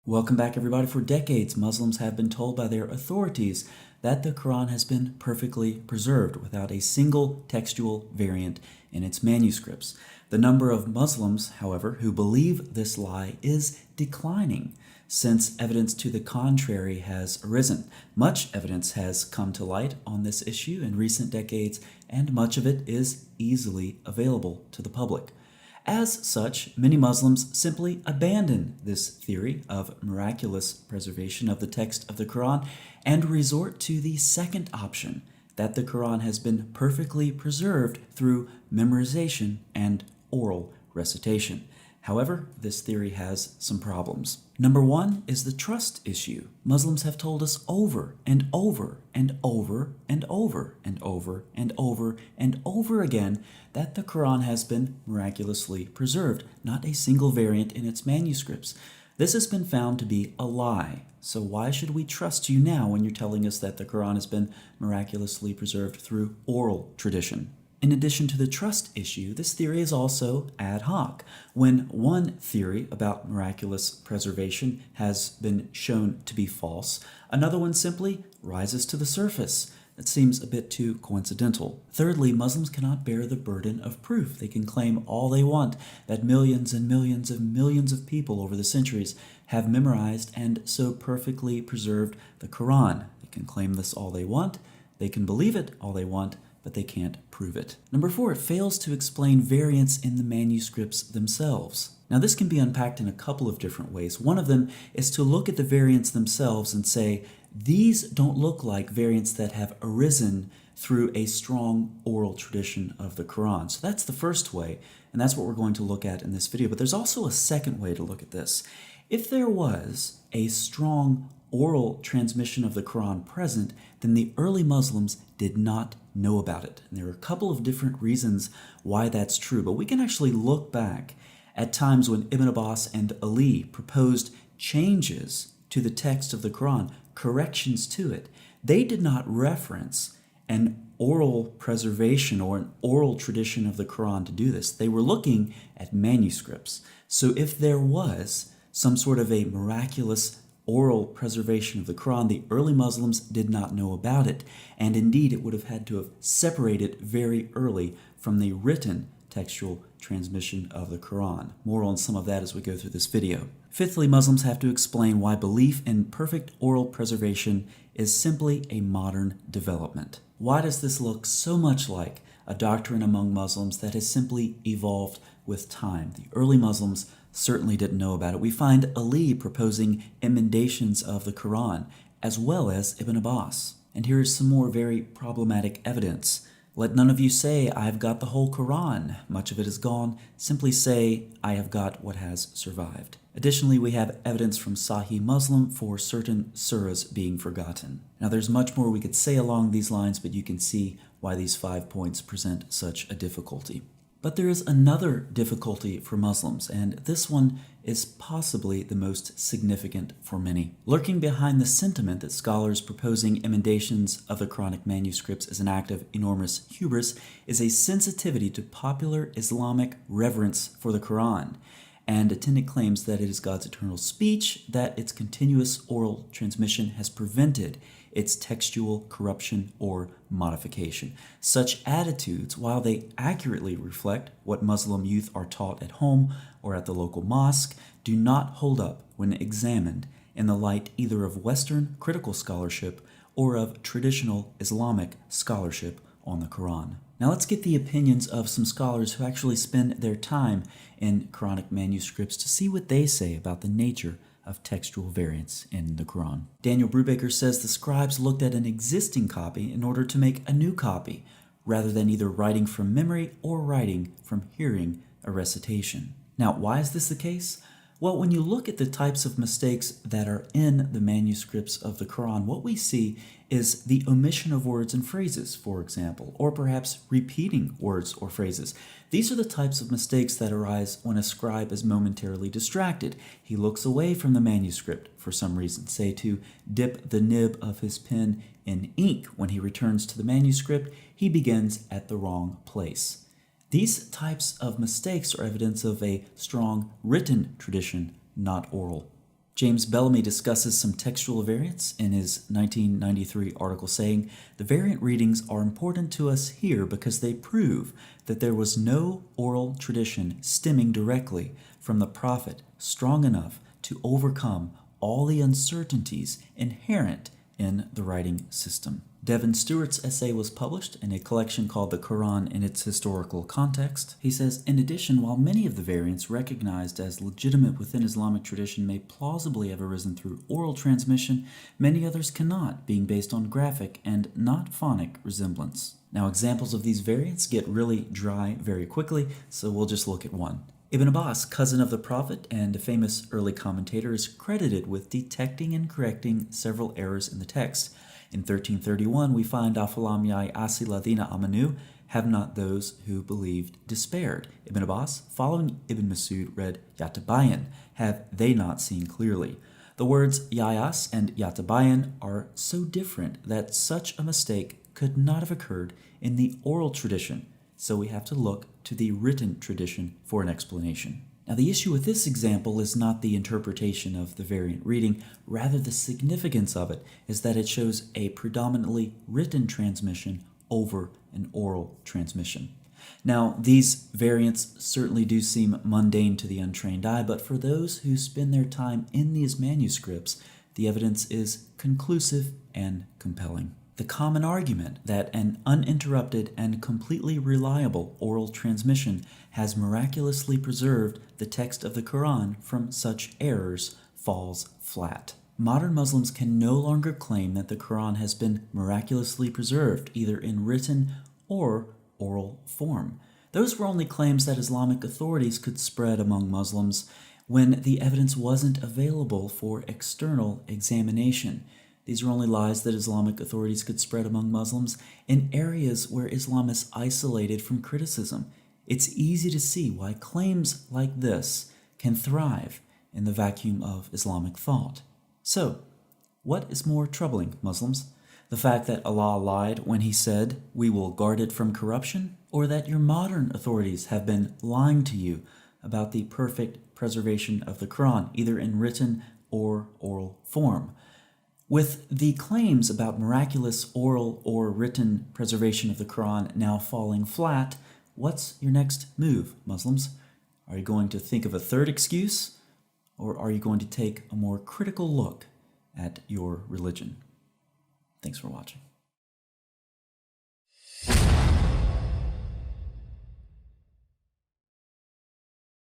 Welcome back, everybody. For decades, Muslims have been told by their authorities that the Quran has been perfectly preserved without a single textual variant in its manuscripts. The number of Muslims, however, who believe this lie is declining since evidence to the contrary has arisen. Much evidence has come to light on this issue in recent decades, and much of it is easily available to the public. As such, many Muslims simply abandon this theory of miraculous preservation of the text of the Quran and resort to the second option, that the Quran has been perfectly preserved through memorization and oral recitation. However, this theory has some problems. Number one is the trust issue. Muslims have told us over and over and over and over and over and over and over again that the Quran has been miraculously preserved, not a single variant in its manuscripts. This has been found to be a lie. So why should we trust you now when you're telling us that the Quran has been miraculously preserved through oral tradition? In addition to the trust issue, this theory is also ad hoc. When one theory about miraculous preservation has been shown to be false, another one simply rises to the surface. That seems a bit too coincidental. Thirdly, Muslims cannot bear the burden of proof. They can claim all they want that millions and millions and millions of people over the centuries have memorized and so perfectly preserved the Quran. They can claim this all they want. They can believe it all they want, but they can't prove it. Number four, it fails to explain variants in the manuscripts themselves. Now, this can be unpacked in a couple of different ways. One of them is to look at the variants themselves and say, these don't look like variants that have arisen through a strong oral tradition of the Quran. So that's the first way, and that's what we're going to look at in this video. But there's also a second way to look at this. If there was a strong oral transmission of the Quran present, then the early Muslims did not know about it. And there are a couple of different reasons why that's true, but we can actually look back at times when Ibn Abbas and Ali proposed changes to the text of the Quran, corrections to it. They did not reference an oral preservation or an oral tradition of the Quran to do this. They were looking at manuscripts. So if there was some sort of a miraculous oral preservation of the Quran, the early Muslims did not know about it, and indeed it would have had to have separated very early from the written textual transmission of the Quran. More on some of that as we go through this video. Fifthly, Muslims have to explain why belief in perfect oral preservation is simply a modern development. Why does this look so much like a doctrine among Muslims that has simply evolved with time? The early Muslims certainly didn't know about it. We find Ali proposing emendations of the Quran, as well as Ibn Abbas. And here is some more very problematic evidence. Let none of you say, I have got the whole Quran. Much of it is gone. Simply say, I have got what has survived. Additionally, we have evidence from Sahih Muslim for certain surahs being forgotten. Now, there's much more we could say along these lines, but you can see why these 5 points present such a difficulty. But there is another difficulty for Muslims, and this one is possibly the most significant for many. Lurking behind the sentiment that scholars proposing emendations of the Quranic manuscripts as an act of enormous hubris is a sensitivity to popular Islamic reverence for the Quran, and attendant claims that it is God's eternal speech, that its continuous oral transmission has prevented its textual corruption or modification. Such attitudes, while they accurately reflect what Muslim youth are taught at home or at the local mosque, do not hold up when examined in the light either of Western critical scholarship or of traditional Islamic scholarship on the Quran. Now let's get the opinions of some scholars who actually spend their time in Quranic manuscripts to see what they say about the nature of textual variants in the Quran. Daniel Brubaker says the scribes looked at an existing copy in order to make a new copy, rather than either writing from memory or writing from hearing a recitation. Now, why is this the case? Well, when you look at the types of mistakes that are in the manuscripts of the Quran, what we see is the omission of words and phrases, for example, or perhaps repeating words or phrases. These are the types of mistakes that arise when a scribe is momentarily distracted. He looks away from the manuscript for some reason, say to dip the nib of his pen in ink. When he returns to the manuscript, he begins at the wrong place. These types of mistakes are evidence of a strong written tradition, not oral. James Bellamy discusses some textual variants in his 1993 article, saying, "The variant readings are important to us here because they prove that there was no oral tradition stemming directly from the prophet strong enough to overcome all the uncertainties inherent in the writing system." Devin Stewart's essay was published in a collection called The Quran in Its Historical Context. He says, in addition, while many of the variants recognized as legitimate within Islamic tradition may plausibly have arisen through oral transmission, many others cannot, being based on graphic and not phonic resemblance. Now, examples of these variants get really dry very quickly, so we'll just look at one. Ibn Abbas, cousin of the Prophet and a famous early commentator, is credited with detecting and correcting several errors in the text. In 1331, we find Afalam yai asi ladina amanu, have not those who believed despaired. Ibn Abbas, following Ibn Masud, read Yatabayan, have they not seen clearly. The words yayas and yatabayan are so different that such a mistake could not have occurred in the oral tradition, so we have to look to the written tradition for an explanation. Now, the issue with this example is not the interpretation of the variant reading, rather the significance of it is that it shows a predominantly written transmission over an oral transmission. Now, these variants certainly do seem mundane to the untrained eye, but for those who spend their time in these manuscripts, the evidence is conclusive and compelling. The common argument that an uninterrupted and completely reliable oral transmission has miraculously preserved the text of the Quran from such errors falls flat. Modern Muslims can no longer claim that the Quran has been miraculously preserved, either in written or oral form. Those were only claims that Islamic authorities could spread among Muslims when the evidence wasn't available for external examination. These are only lies that Islamic authorities could spread among Muslims in areas where Islam is isolated from criticism. It's easy to see why claims like this can thrive in the vacuum of Islamic thought. So, what is more troubling, Muslims? The fact that Allah lied when He said, "We will guard it from corruption," or that your modern authorities have been lying to you about the perfect preservation of the Quran, either in written or oral form? With the claims about miraculous oral or written preservation of the Quran now falling flat, what's your next move, Muslims? Are you going to think of a third excuse, or are you going to take a more critical look at your religion? Thanks for watching.